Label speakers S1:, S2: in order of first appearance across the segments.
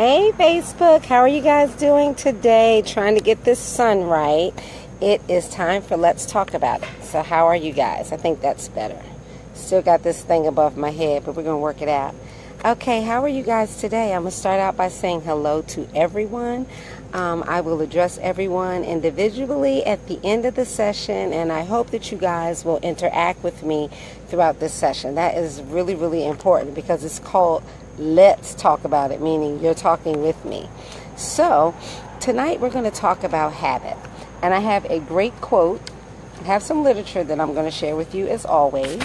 S1: Hey Facebook, how are you guys doing today? Trying to get this sun right. It is time for Let's Talk About It. So how are you guys? I think that's better. Still got this thing above my head, but we're going to work it out. Okay, how are you guys today? I'm going to start out by saying hello to everyone. I will address everyone individually at the end of the session, and I hope that you guys will interact with me throughout this session. That is really, really important because it's called Let's Talk About It, meaning you're talking with me. So tonight we're going to talk about habit, and I have a great quote. I have some literature that I'm going to share with you as always.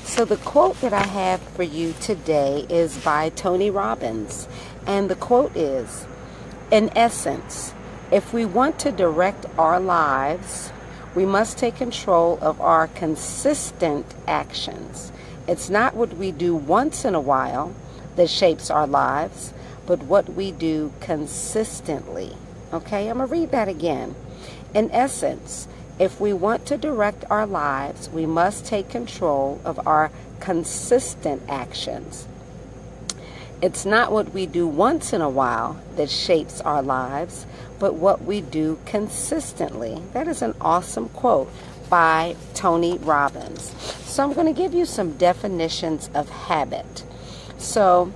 S1: So the quote that I have for you today is by Tony Robbins, and the quote is, in essence, if we want to direct our lives, we must take control of our consistent actions. It's not what we do once in a while that shapes our lives, but what we do consistently. Okay, I'm going to read that again. In essence, if we want to direct our lives, we must take control of our consistent actions. It's not what we do once in a while that shapes our lives, but what we do consistently. That is an awesome quote by Tony Robbins. So I'm going to give you some definitions of habit. So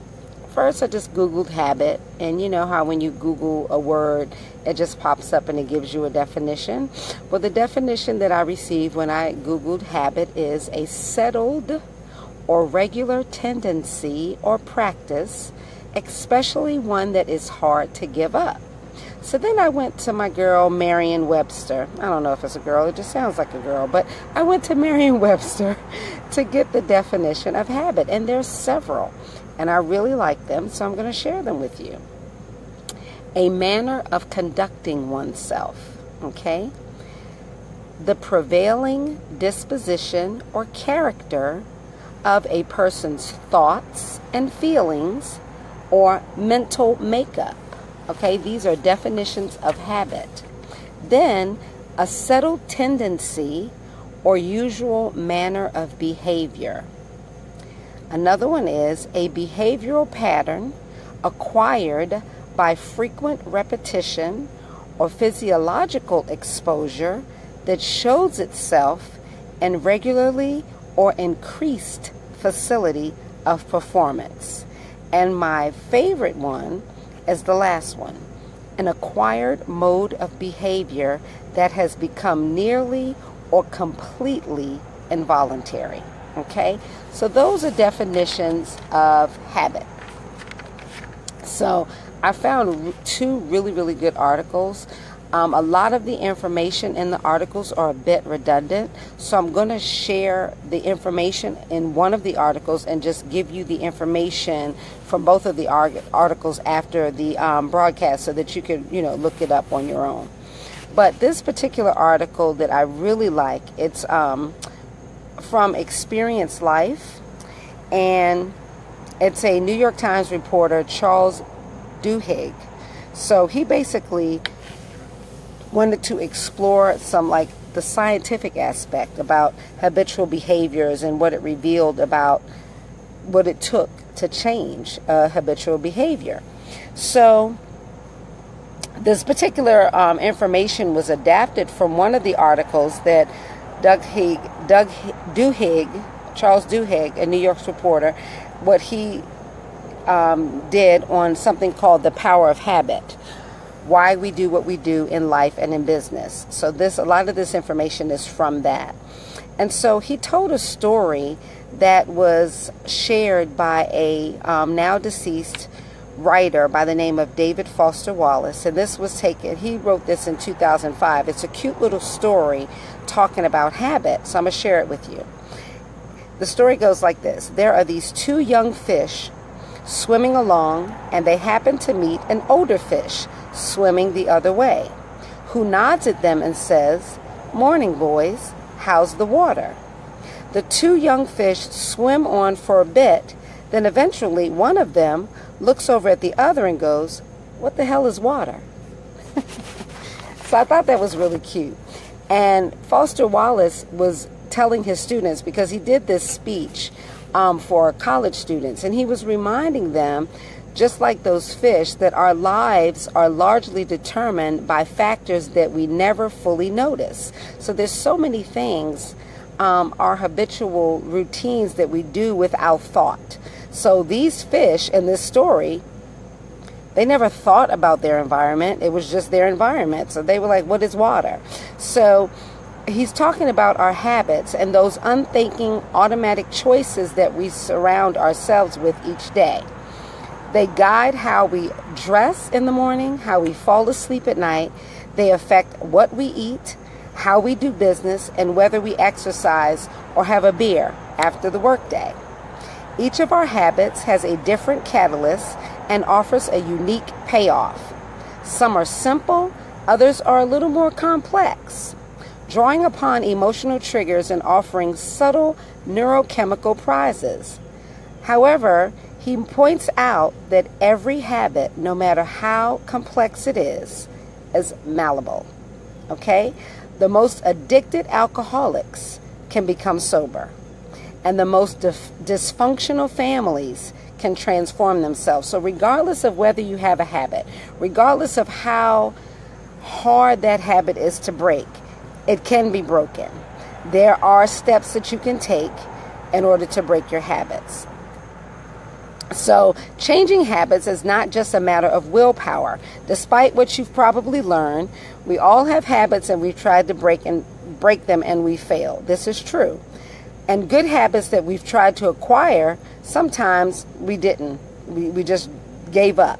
S1: first I just Googled habit, and you know how when you Google a word, it just pops up and it gives you a definition. Well, the definition that I received when I Googled habit is a settled or regular tendency or practice, especially one that is hard to give up. So then I went to my girl Merriam-Webster. I don't know if it's a girl, it just sounds like a girl, but I went to Merriam-Webster to get the definition of habit, and there's several, and I really like them, so I'm going to share them with you. A manner of conducting oneself, okay? The prevailing disposition or character of a person's thoughts and feelings or mental makeup. Okay, these are definitions of habit. Then, a settled tendency or usual manner of behavior. Another one is a behavioral pattern acquired by frequent repetition or physiological exposure that shows itself in regularly or increased facility of performance. And my favorite one is the last one, an acquired mode of behavior that has become nearly or completely involuntary. Okay, so those are definitions of habit. So I found two really, really good articles. A lot of the information in the articles are a bit redundant, so I'm going to share the information in one of the articles and just give you the information from both of the articles after the broadcast so that you can, look it up on your own. But this particular article that I really like, it's from Experience Life, and it's a New York Times reporter, Charles Duhigg. So he basically wanted to explore some the scientific aspect about habitual behaviors and what it revealed about what it took to change habitual behavior. So this particular information was adapted from one of the articles that Charles Duhigg, a New York reporter, what he did on something called The Power of Habit. Why we do what we do in life and in business. So a lot of this information is from that. And so he told a story that was shared by a now deceased writer by the name of David Foster Wallace. And this was he wrote this in 2005. It's a cute little story talking about habit. So I'm going to share it with you. The story goes like this. There are these two young fish swimming along, and they happen to meet an older fish swimming the other way, who nods at them and says, "Morning, boys, how's the water?" The two young fish swim on for a bit, then eventually one of them looks over at the other and goes, "What the hell is water?" So I thought that was really cute. And Foster Wallace was telling his students, because he did this speech for college students, and he was reminding them just like those fish, that our lives are largely determined by factors that we never fully notice. So there's so many things, our habitual routines that we do without thought. So these fish in this story, they never thought about their environment. It was just their environment. So they were like, what is water? So he's talking about our habits and those unthinking automatic choices that we surround ourselves with each day. They guide how we dress in the morning, how we fall asleep at night. They affect what we eat, how we do business, and whether we exercise or have a beer after the workday. Each of our habits has a different catalyst and offers a unique payoff. Some are simple, others are a little more complex, drawing upon emotional triggers and offering subtle neurochemical prizes. However, he points out that every habit, no matter how complex it is malleable. Okay? The most addicted alcoholics can become sober, and the most dysfunctional families can transform themselves. So regardless of whether you have a habit, regardless of how hard that habit is to break, it can be broken. There are steps that you can take in order to break your habits. So changing habits is not just a matter of willpower. Despite what you've probably learned, we all have habits and we've tried to break them and we fail. This is true. And good habits that we've tried to acquire, sometimes we didn't. We just gave up.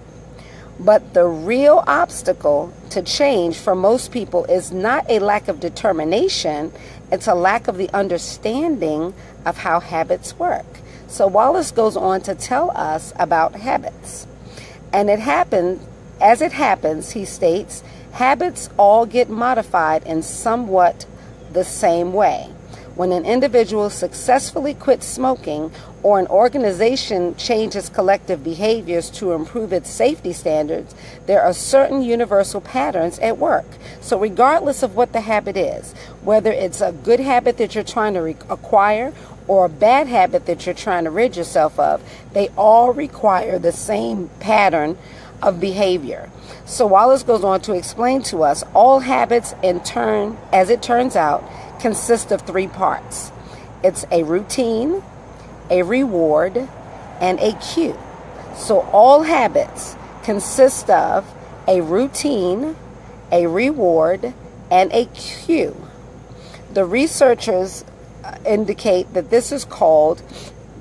S1: But the real obstacle to change for most people is not a lack of determination, it's a lack of the understanding of how habits work. So Wallace goes on to tell us about habits. And as it happens, he states, habits all get modified in somewhat the same way. When an individual successfully quits smoking or an organization changes collective behaviors to improve its safety standards, there are certain universal patterns at work. So regardless of what the habit is, whether it's a good habit that you're trying to acquire or a bad habit that you're trying to rid yourself of, they all require the same pattern of behavior. So Wallace goes on to explain to us all habits in turn, as it turns out, consist of three parts. It's a routine, a reward, and a cue. So all habits consist of a routine, a reward, and a cue. The researchers indicate that this is called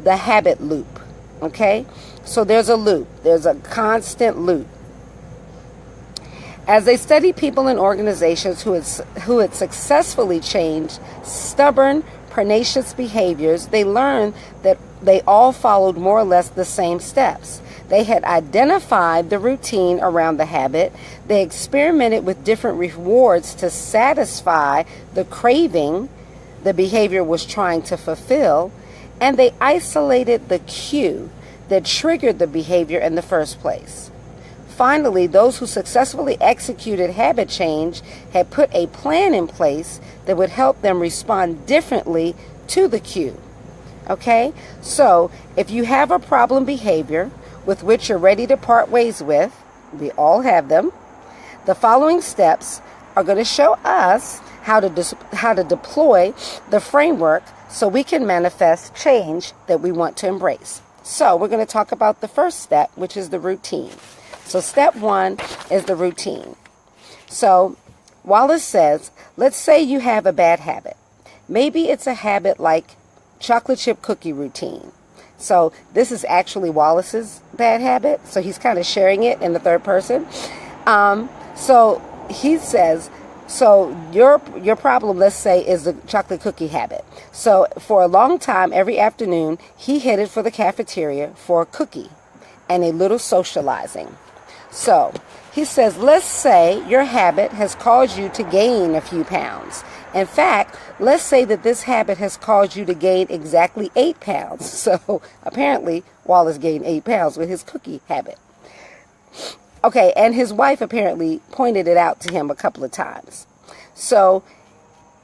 S1: the habit loop. Okay? So there's a loop. There's a constant loop. As they study people and organizations who had successfully changed stubborn, pernicious behaviors, they learned that they all followed more or less the same steps. They had identified the routine around the habit. They experimented with different rewards to satisfy the craving the behavior was trying to fulfill, and they isolated the cue that triggered the behavior in the first place. Finally, those who successfully executed habit change had put a plan in place that would help them respond differently to the cue. Okay? So, if you have a problem behavior with which you're ready to part ways with, we all have them, the following steps are going to show us how to deploy the framework so we can manifest change that we want to embrace. So, we're going to talk about the first step, which is the routine. So step one is the routine. So Wallace says, let's say you have a bad habit. Maybe it's a habit like chocolate chip cookie routine. So this is actually Wallace's bad habit. So he's kind of sharing it in the third person. So he says, so your problem, let's say, is the chocolate cookie habit. So for a long time, every afternoon, he headed for the cafeteria for a cookie and a little socializing. So he says, let's say your habit has caused you to gain a few pounds. In fact, let's say that this habit has caused you to gain exactly 8 pounds. So apparently, Wallace gained 8 pounds with his cookie habit. Okay, and his wife apparently pointed it out to him a couple of times. So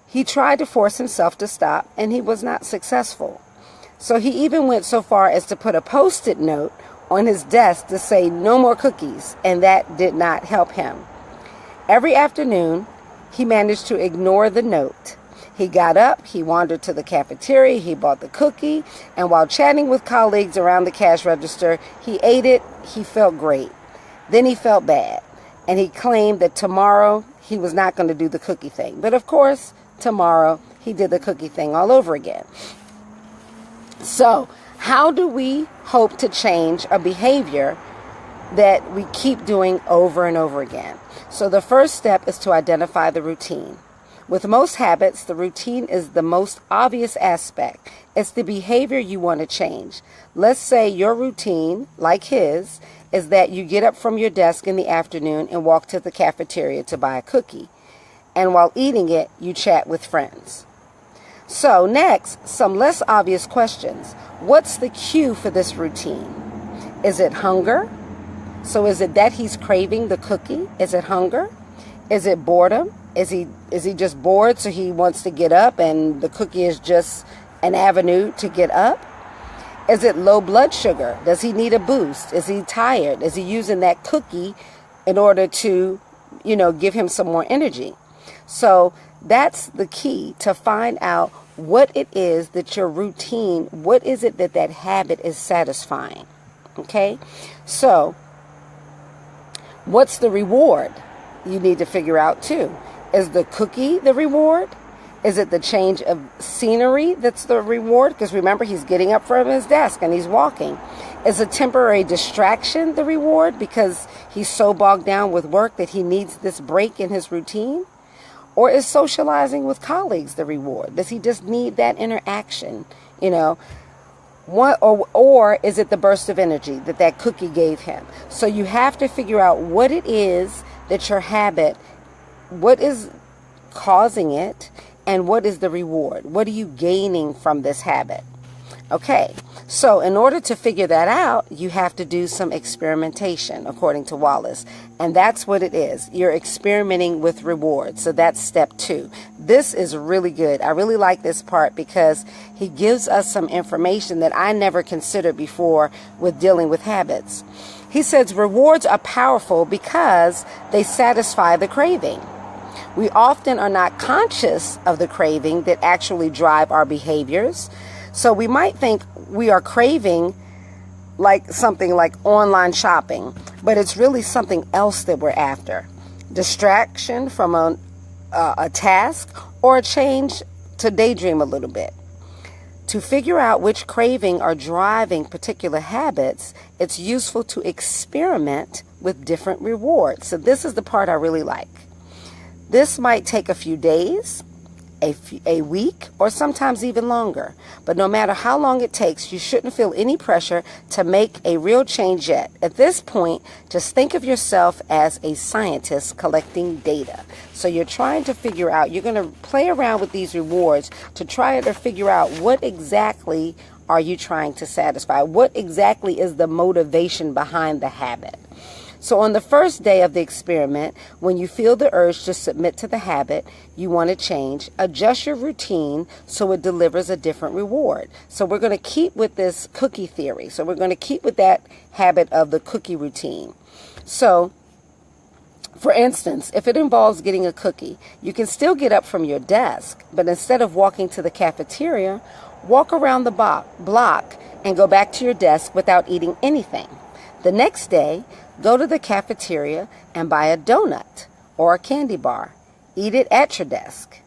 S1: he tried to force himself to stop, and he was not successful. So he even went so far as to put a Post-it note on his desk to say no more cookies, and that did not help him. Every afternoon, he managed to ignore the note. He got up, he wandered to the cafeteria, he bought the cookie, and while chatting with colleagues around the cash register, he ate it, he felt great. Then he felt bad, and he claimed that tomorrow he was not going to do the cookie thing. But of course, tomorrow he did the cookie thing all over again. So, how do we hope to change a behavior that we keep doing over and over again? So the first step is to identify the routine. With most habits, the routine is the most obvious aspect. It's the behavior you want to change. Let's say your routine, like his, is that you get up from your desk in the afternoon and walk to the cafeteria to buy a cookie. And while eating it, you chat with friends. So next, some less obvious questions. What's the cue for this routine? Is it hunger? So is it that he's craving the cookie? Is it hunger? Is it boredom? Is he just bored so he wants to get up and the cookie is just an avenue to get up? Is it low blood sugar? Does he need a boost? Is he tired? Is he using that cookie in order to, give him some more energy? So that's the key, to find out what it is that your routine, what is it that habit is satisfying? Okay? So what's the reward? You need to figure out too. Is the cookie the reward? Is it the change of scenery that's the reward? Because remember, he's getting up from his desk and he's walking. Is a temporary distraction the reward because he's so bogged down with work that he needs this break in his routine? Or is socializing with colleagues the reward? Does he just need that interaction? Or is it the burst of energy that cookie gave him? So you have to figure out what it is that your habit, what is causing it, and what is the reward? What are you gaining from this habit? Okay, so in order to figure that out, you have to do some experimentation, according to Wallace. And that's what it is. You're experimenting with rewards. So that's step 2. This is really good. I really like this part because he gives us some information that I never considered before with dealing with habits. He says rewards are powerful because they satisfy the craving. We often are not conscious of the craving that actually drive our behaviors. So we might think we are craving like something like online shopping, but it's really something else that we're after. Distraction from a task, or a change to daydream a little bit. To figure out which craving are driving particular habits, it's useful to experiment with different rewards. So this is the part I really like. This might take a few days, a week, or sometimes even longer. But no matter how long it takes, you shouldn't feel any pressure to make a real change yet. At this point, just think of yourself as a scientist collecting data. So you're trying to figure out, you're going to play around with these rewards to try to figure out what exactly are you trying to satisfy? What exactly is the motivation behind the habit? So on the first day of the experiment, when you feel the urge to submit to the habit you want to change, adjust your routine so it delivers a different reward. So we're going to keep with this cookie theory. So we're going to keep with that habit of the cookie routine. So, for instance, if it involves getting a cookie, you can still get up from your desk, but instead of walking to the cafeteria, walk around the block and go back to your desk without eating anything. The next day, go to the cafeteria and buy a donut or a candy bar. Eat it at your desk.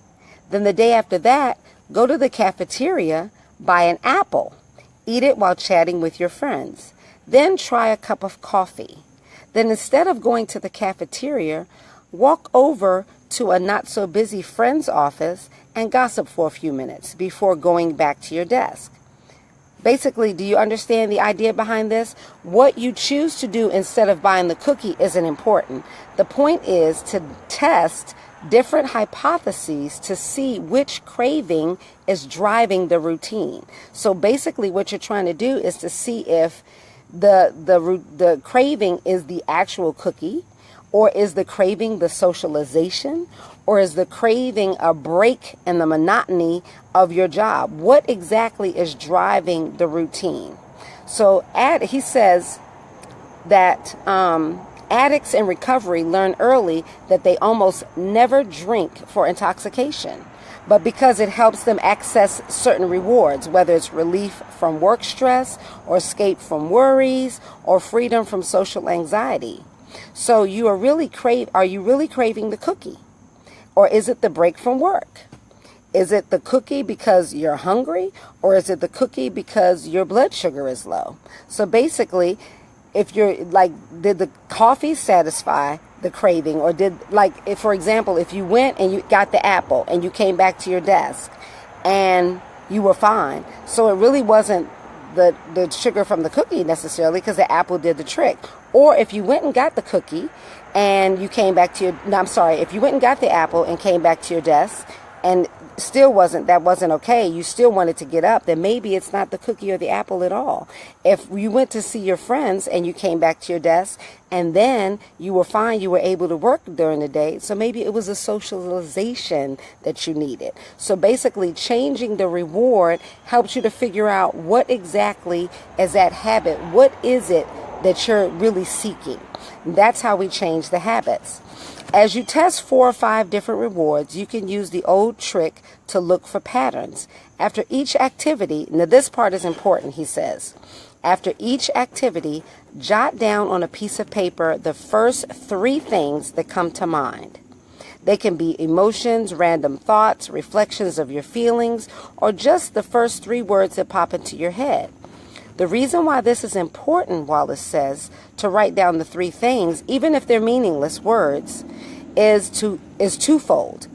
S1: Then the day after that, go to the cafeteria, buy an apple. Eat it while chatting with your friends. Then try a cup of coffee. Then instead of going to the cafeteria, walk over to a not-so-busy friend's office and gossip for a few minutes before going back to your desk. Basically, do you understand the idea behind this? What you choose to do instead of buying the cookie isn't important. The point is to test different hypotheses to see which craving is driving the routine. So basically what you're trying to do is to see if the craving is the actual cookie, or is the craving the socialization, or is the craving a break in the monotony of your job? What exactly is driving the routine? So he says, that addicts in recovery learn early that they almost never drink for intoxication, but because it helps them access certain rewards, whether it's relief from work stress or escape from worries or freedom from social anxiety. So are you really craving the cookie? Or is it the break from work? Is it the cookie because you're hungry, or is it the cookie because your blood sugar is low? So basically, if you're like, did the coffee satisfy the craving, or if, for example, if you went and you got the apple and you came back to your desk and you were fine. So it really wasn't the sugar from the cookie necessarily, because the apple did the trick. Or if you went and got the cookie and you came back to if you went and got the apple and came back to your desk and that wasn't okay, you still wanted to get up, then maybe it's not the cookie or the apple at all. If you went to see your friends and you came back to your desk and then you were fine, you were able to work during the day, so maybe it was a socialization that you needed. So basically, changing the reward helps you to figure out what exactly is that habit. What is it that you're really seeking? That's how we change the habits. As you test 4 or 5 different rewards, you can use the old trick to look for patterns. After each activity, now this part is important, he says. After each activity, jot down on a piece of paper the first 3 things that come to mind. They can be emotions, random thoughts, reflections of your feelings, or just the first 3 words that pop into your head. The reason why this is important, Wallace says, to write down the 3 things, even if they're meaningless words, is twofold.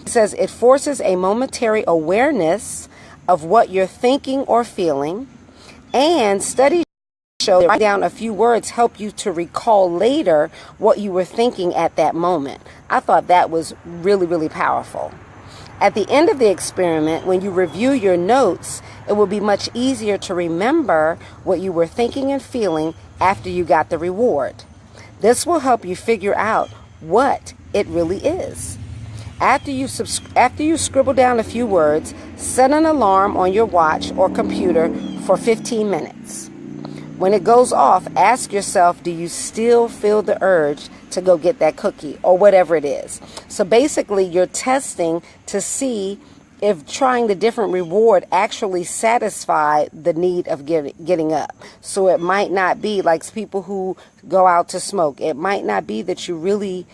S1: He says it forces a momentary awareness of what you're thinking or feeling, and studies show that writing down a few words help you to recall later what you were thinking at that moment. I thought that was really, really powerful. At the end of the experiment, when you review your notes, it will be much easier to remember what you were thinking and feeling after you got the reward. This will help you figure out what it really is. After you scribble down a few words, set an alarm on your watch or computer for 15 minutes. When it goes off, ask yourself, do you still feel the urge to go get that cookie or whatever it is? So basically, you're testing to see if trying the different reward actually satisfy the need of getting up. So it might not be like people who go out to smoke. It might not be that you really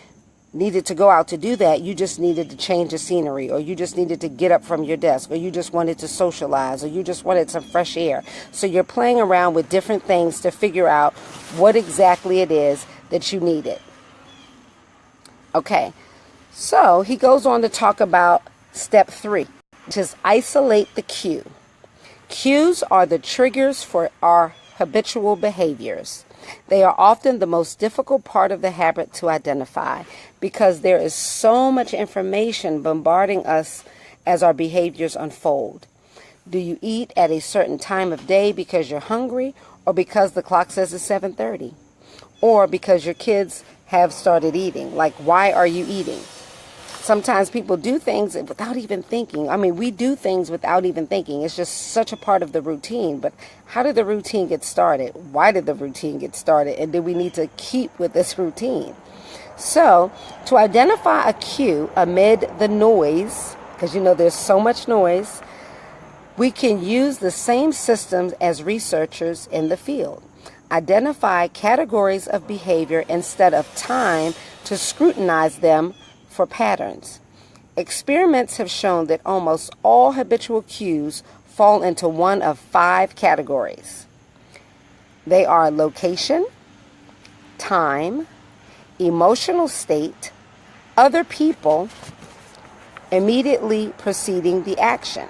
S1: needed to go out to do that. You just needed to change the scenery, or you just needed to get up from your desk, or you just wanted to socialize, or you just wanted some fresh air. So you're playing around with different things to figure out what exactly it is that you needed. Okay, so he goes on to talk about step 3, which is isolate the cue. Cues are the triggers for our habitual behaviors. They are often the most difficult part of the habit to identify because there is so much information bombarding us as our behaviors unfold. Do you eat at a certain time of day because you're hungry, or because the clock says it's 7:30? Or because your kids have started eating? Like, why are you eating? Sometimes people do things without even thinking. I mean, we do things without even thinking. It's just such a part of the routine. But how did the routine get started? Why did the routine get started? And do we need to keep with this routine? So, to identify a cue amid the noise, because there's so much noise, we can use the same systems as researchers in the field. Identify categories of behavior instead of time to scrutinize them for patterns. Experiments have shown that almost all habitual cues fall into one of 5 categories. They are location, time, emotional state, other people, immediately preceding the action.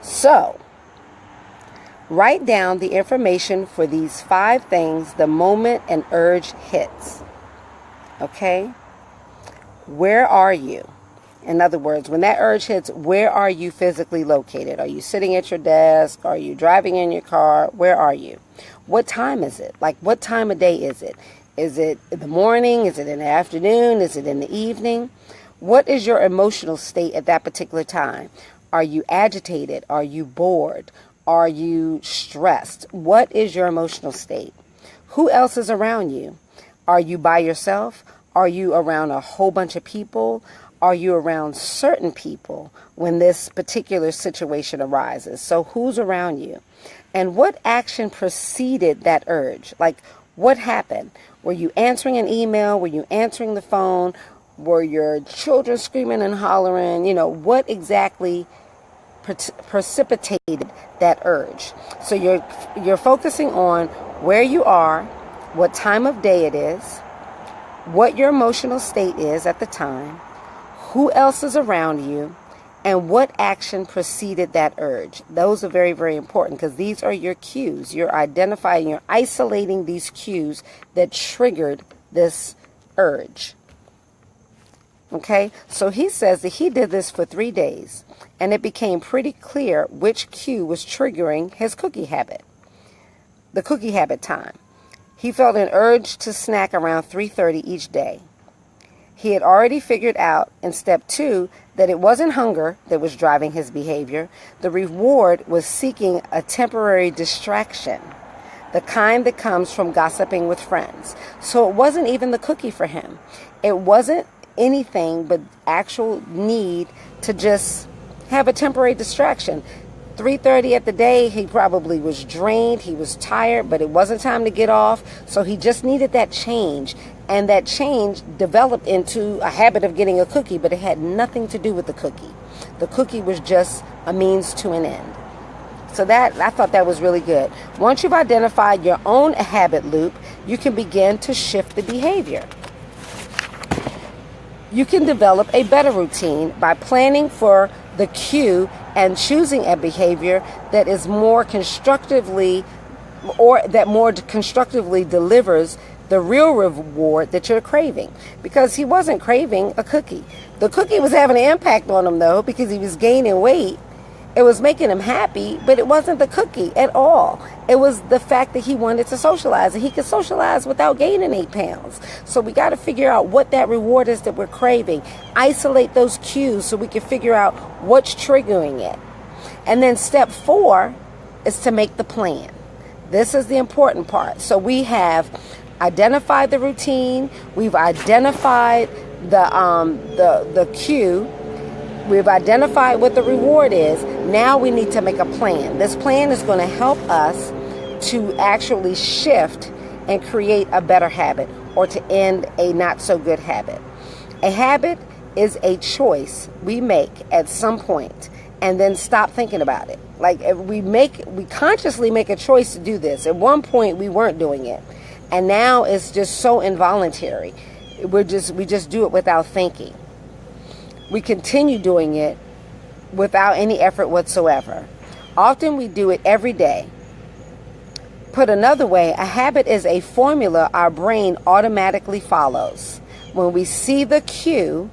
S1: So, write down the information for these 5 things the moment an urge hits. Okay? Where are you? In other words, when that urge hits, where are you physically located? Are you sitting at your desk? Are you driving in your car? Where are you? What time is it? Like, what time of day is it? Is it in the morning? Is it in the afternoon? Is it in the evening? What is your emotional state at that particular time? Are you agitated? Are you bored? Are you stressed? What is your emotional state? Who else is around you? Are you by yourself? Are you around a whole bunch of people? Are you around certain people when this particular situation arises? So who's around you? And what action preceded that urge? Like, what happened? Were you answering an email? Were you answering the phone? Were your children screaming and hollering? What exactly precipitated that urge? So you're focusing on where you are, what time of day it is, what your emotional state is at the time, who else is around you, and what action preceded that urge. Those are very, very important because these are your cues. You're identifying, you're isolating these cues that triggered this urge. Okay, so he says that he did this for 3 days, and it became pretty clear which cue was triggering his cookie habit. The cookie habit time. He felt an urge to snack around 3:30 each day. He had already figured out in step 2 that it wasn't hunger that was driving his behavior. The reward was seeking a temporary distraction, the kind that comes from gossiping with friends. So it wasn't even the cookie for him. It wasn't anything but actual need to just have a temporary distraction. 3:30 at the day, he probably was drained, he was tired, but it wasn't time to get off, so he just needed that change. And that change developed into a habit of getting a cookie, but it had nothing to do with the cookie. The cookie was just a means to an end. So I thought that was really good. Once you've identified your own habit loop, you can begin to shift the behavior. You can develop a better routine by planning for the cue and choosing a behavior that is more constructively delivers the real reward that you're craving. Because he wasn't craving a cookie. The cookie was having an impact on him though, because he was gaining weight. It was making him happy, but it wasn't the cookie at all. It was the fact that he wanted to socialize, and he could socialize without gaining 8 pounds. So we got to figure out what that reward is that we're craving. Isolate those cues so we can figure out what's triggering it. And then step 4 is to make the plan. This is the important part. So we have identified the routine. We've identified the cue. We've identified what the reward is. Now we need to make a plan. This plan is going to help us to actually shift and create a better habit, or to end a not so good habit. A habit is a choice we make at some point and then stop thinking about it. Like we consciously make a choice to do this. At one point we weren't doing it, and now it's just so involuntary. We just do it without thinking. We continue doing it without any effort whatsoever. Often we do it every day. Put another way, a habit is a formula our brain automatically follows. When we see the cue,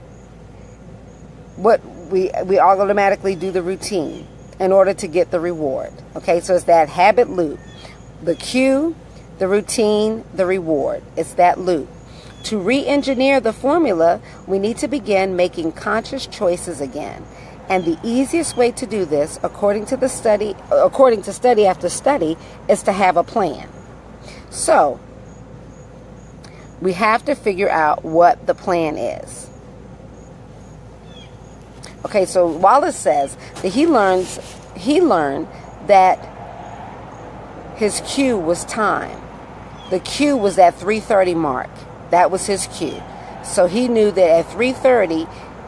S1: we automatically do the routine in order to get the reward. Okay, so it's that habit loop. The cue, the routine, the reward. It's that loop. To re-engineer the formula, we need to begin making conscious choices again. And the easiest way to do this, according to study after study, is to have a plan. So, we have to figure out what the plan is. Okay, so Wallace says that he learned that his cue was time. The cue was that 3:30 mark. That was his cue. So he knew that at 3:30,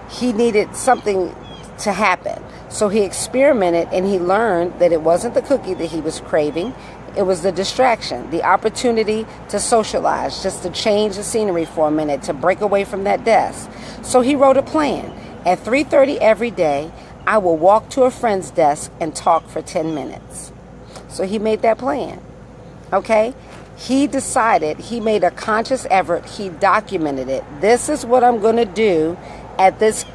S1: he needed something to happen. So he experimented, and he learned that it wasn't the cookie that he was craving. It was the distraction, the opportunity to socialize, just to change the scenery for a minute, to break away from that desk. So he wrote a plan. At 3:30 every day, I will walk to a friend's desk and talk for 10 minutes. So he made that plan. Okay? He decided, he made a conscious effort, he documented it. This is what I'm going to do at this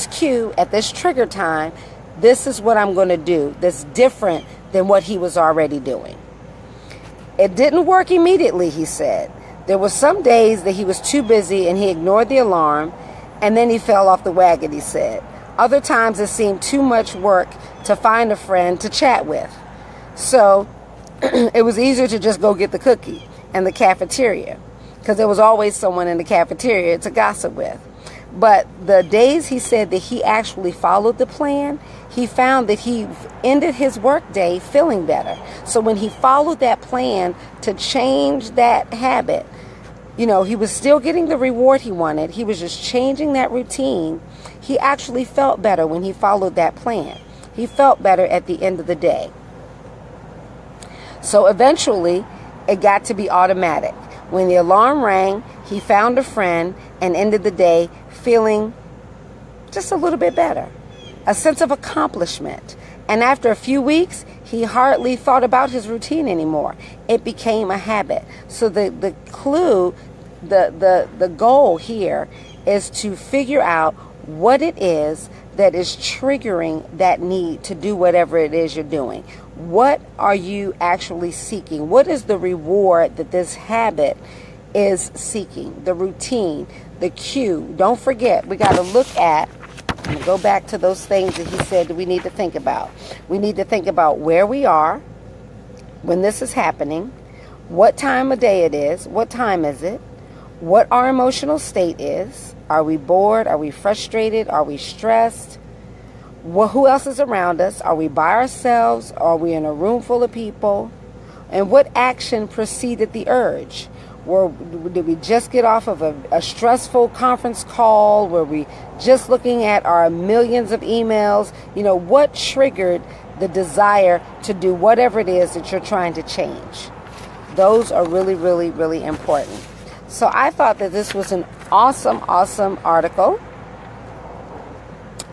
S1: cue, at this trigger time. This is what I'm going to do that's different than what he was already doing. It didn't work immediately, he said. There were some days that he was too busy and he ignored the alarm, and then he fell off the wagon, he said. Other times it seemed too much work to find a friend to chat with. So it was easier to just go get the cookie. in the cafeteria, because there was always someone in the cafeteria to gossip with. But the days he said that he actually followed the plan, he found that he ended his work day feeling better. So when he followed that plan to change that habit, he was still getting the reward he wanted. He was just changing that routine. He actually felt better when he followed that plan. He felt better at the end of the day. So eventually, it got to be automatic. When the alarm rang, he found a friend and ended the day feeling just a little bit better, a sense of accomplishment. And after a few weeks, he hardly thought about his routine anymore. It became a habit. So the clue, the goal here is to figure out what it is that is triggering that need to do whatever it is you're doing. What are you actually seeking? What is the reward that this habit is seeking? The routine, the cue. Don't forget, we got to look at, and go back to those things that he said that we need to think about. We need to think about where we are when this is happening, what time of day it is, what time is it, what our emotional state is. Are we bored? Are we frustrated? Are we stressed? Who else is around us? Are we by ourselves? Are we in a room full of people? And what action preceded the urge? Did we just get off of a stressful conference call? Were we just looking at our millions of emails? What triggered the desire to do whatever it is that you're trying to change? Those are really, really, really important. So I thought that this was an awesome article.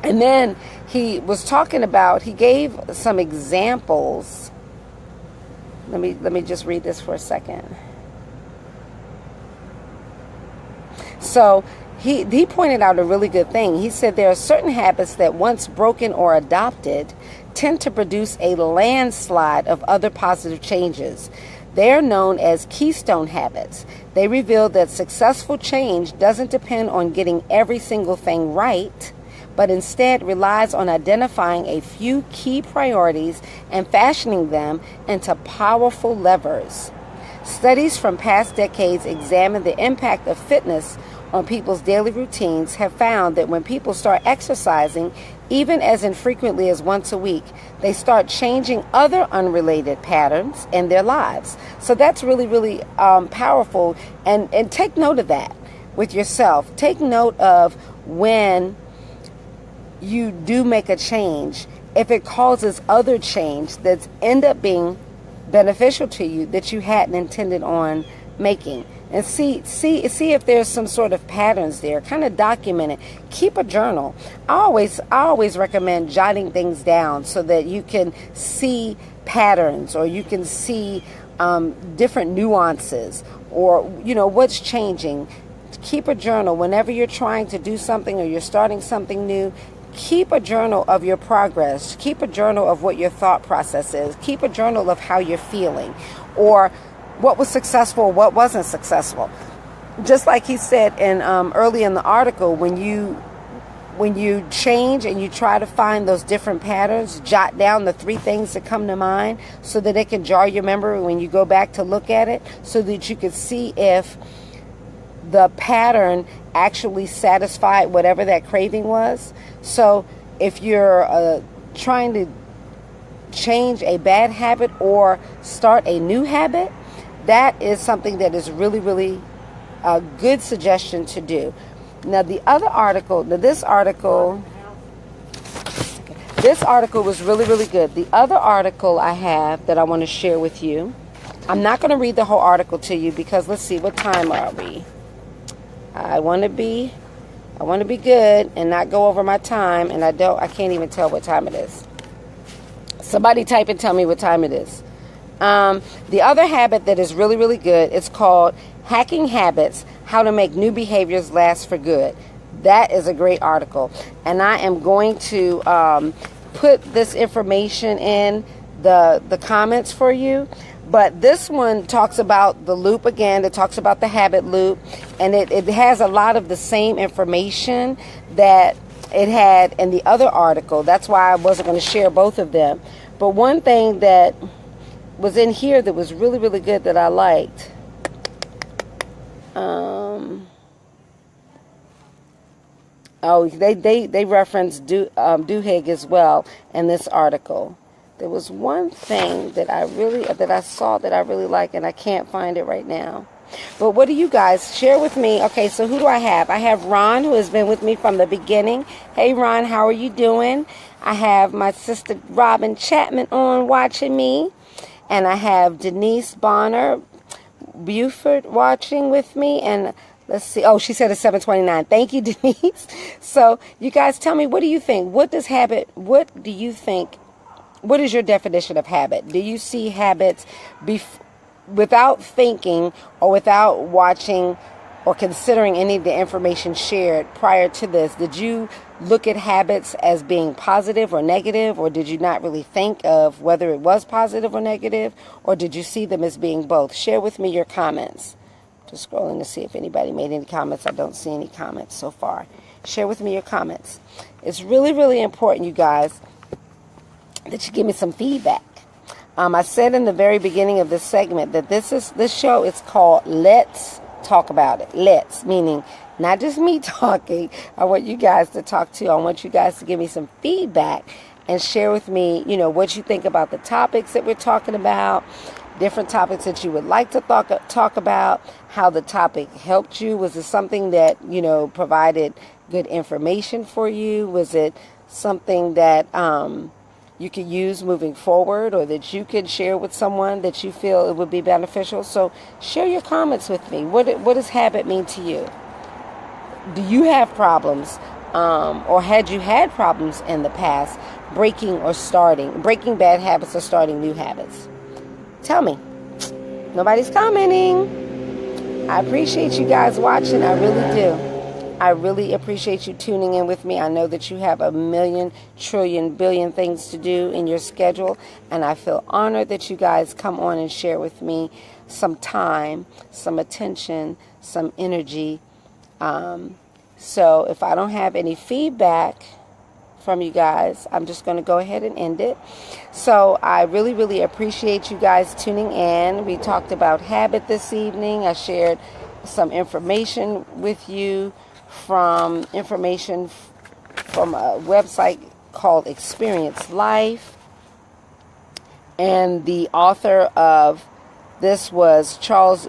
S1: And then he was talking about, he gave some examples. Let me just read this for a second. So he pointed out a really good thing. He said there are certain habits that once broken or adopted tend to produce a landslide of other positive changes. They are known as keystone habits. They reveal that successful change doesn't depend on getting every single thing right, but instead relies on identifying a few key priorities and fashioning them into powerful levers. Studies from past decades examine the impact of fitness on people's daily routines have found that when people start exercising, even as infrequently as once a week, they start changing other unrelated patterns in their lives. So that's really, really powerful. And take note of that with yourself. Take note of when you do make a change, if it causes other change that's end up being beneficial to you that you hadn't intended on making. And see if there's some sort of patterns there. Kind of document it. Keep a journal. I always recommend jotting things down so that you can see patterns, or you can see different nuances, or what's changing. Keep a journal whenever you're trying to do something or you're starting something new. Keep a journal of your progress. Keep a journal of what your thought process is. Keep a journal of how you're feeling, or what was successful, what wasn't successful. Just like he said in early in the article, when you change and you try to find those different patterns, jot down the 3 things that come to mind so that it can jar your memory when you go back to look at it, so that you could see if the pattern actually satisfied whatever that craving was. So if you're trying to change a bad habit or start a new habit, that is something that is really, really a good suggestion to do. Now, this article was really, really good. The other article I have that I want to share with you, I'm not going to read the whole article to you because let's see, what time are we? I want to be good and not go over my time, and I can't even tell what time it is. Somebody type and tell me what time it is. The other habit that is really, really good, it's called Hacking Habits, How to Make New Behaviors Last for Good. That is a great article. And I am going to put this information in the comments for you. But this one talks about the loop again. It talks about the habit loop. And it has a lot of the same information that it had in the other article. That's why I wasn't going to share both of them. But one thing that was in here that was really, really good that I liked. Um, oh, they reference Duhigg as well in this article. There was one thing that I saw that I really like, and I can't find it right now. But what do you guys share with me? Okay, so who do I have? I have Ron, who has been with me from the beginning. Hey, Ron, how are you doing? I have my sister Robin Chapman on watching me. And I have Denise Bonner Buford watching with me. And let's see. Oh, she said it's 7:29. Thank you, Denise. So you guys tell me, what do you think? What do you think? What is your definition of habit? Do you see habits without thinking or without watching or considering any of the information shared prior to this? Did you look at habits as being positive or negative, or did you not really think of whether it was positive or negative, or did you see them as being both? Share with me your comments. Just scrolling to see if anybody made any comments. I don't see any comments so far. Share with me your comments. It's really, really important, you guys, that you give me some feedback. I said in the very beginning of this segment that this show is called Let's Talk About It. Let's, meaning not just me talking. I want you guys to talk too. I want you guys to give me some feedback and share with me, what you think about the topics that we're talking about, different topics that you would like to talk about, how the topic helped you. Was it something that, provided good information for you? Was it something that you could use moving forward, or that you could share with someone that you feel it would be beneficial? So share your comments with me. What does habit mean to you? Do you have problems, or had you had problems in the past breaking bad habits or starting new habits? Tell me. Nobody's commenting. I appreciate you guys watching. I really do. I really appreciate you tuning in with me. I know that you have a million, trillion, billion things to do in your schedule, and I feel honored that you guys come on and share with me some time, some attention, some energy. So if I don't have any feedback from you guys, I'm just going to go ahead and end it. So I really, really appreciate you guys tuning in. We talked about habit this evening. I shared some information with you from a website called Experience Life. And the author of this was Charles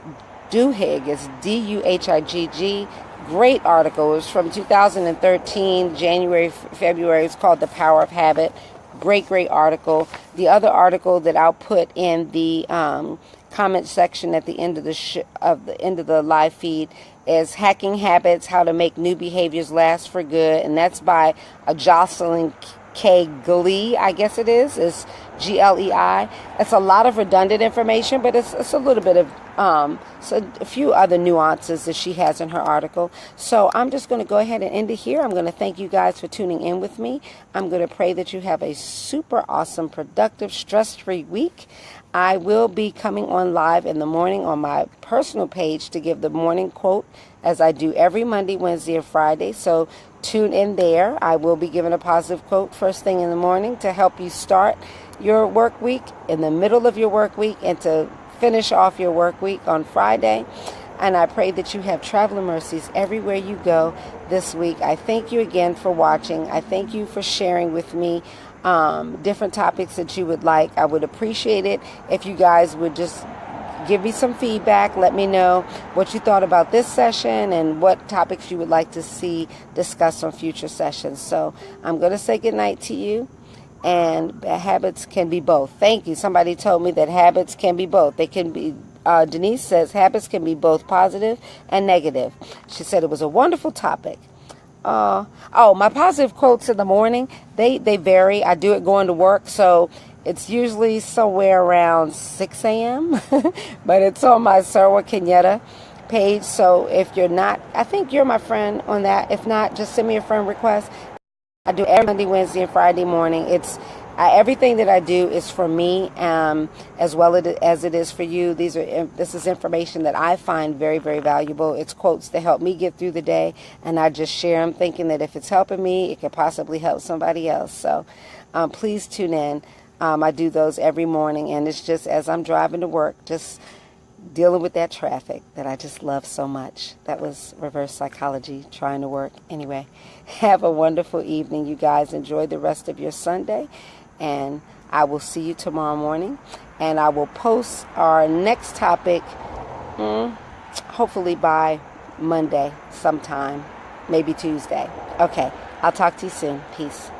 S1: Duhigg. It's Duhigg. Great article. It was from 2013, January, February. It's called The Power of Habit. Great article. The other article that I'll put in the comment section at the end of the live feed is Hacking Habits: How to Make New Behaviors Last for Good, and that's by Jocelyn K. Glee, I guess it is. It's Glei. It's a lot of redundant information, but it's a little bit of a few other nuances that she has in her article. So I'm just going to go ahead and end it here. I'm going to thank you guys for tuning in with me. I'm going to pray that you have a super awesome, productive, stress-free week. I will be coming on live in the morning on my personal page to give the morning quote, as I do every Monday, Wednesday, and Friday. So tune in there. I will be giving a positive quote first thing in the morning to help you start your work week, in the middle of your work week, and to finish off your work week on Friday. And I pray that you have traveling mercies everywhere you go this week. I thank you again for watching. I thank you for sharing with me different topics that you would like. I would appreciate it if you guys would just give me some feedback. Let me know what you thought about this session and what topics you would like to see discussed on future sessions. So I'm going to say goodnight to you. And habits can be both. Thank you. Somebody told me that habits can be both. They can be, Denise says, habits can be both positive and negative. She said it was a wonderful topic. My positive quotes in the morning, they vary. I do it going to work, so it's usually somewhere around 6 a.m., but it's on my Sarwa Kenyetta page. So if you're not, I think you're my friend on that. If not, just send me a friend request. I do every Monday, Wednesday, and Friday morning. Everything that I do is for me, as well as it is for you. This is information that I find very, very valuable. It's quotes that help me get through the day, and I just share them, thinking that if it's helping me, it could possibly help somebody else. So please tune in. I do those every morning, and it's just as I'm driving to work, just dealing with that traffic that I just love so much. That was reverse psychology trying to work. Anyway, have a wonderful evening, you guys. Enjoy the rest of your Sunday, and I will see you tomorrow morning. And I will post our next topic, hopefully by Monday sometime, maybe Tuesday. Okay, I'll talk to you soon. Peace.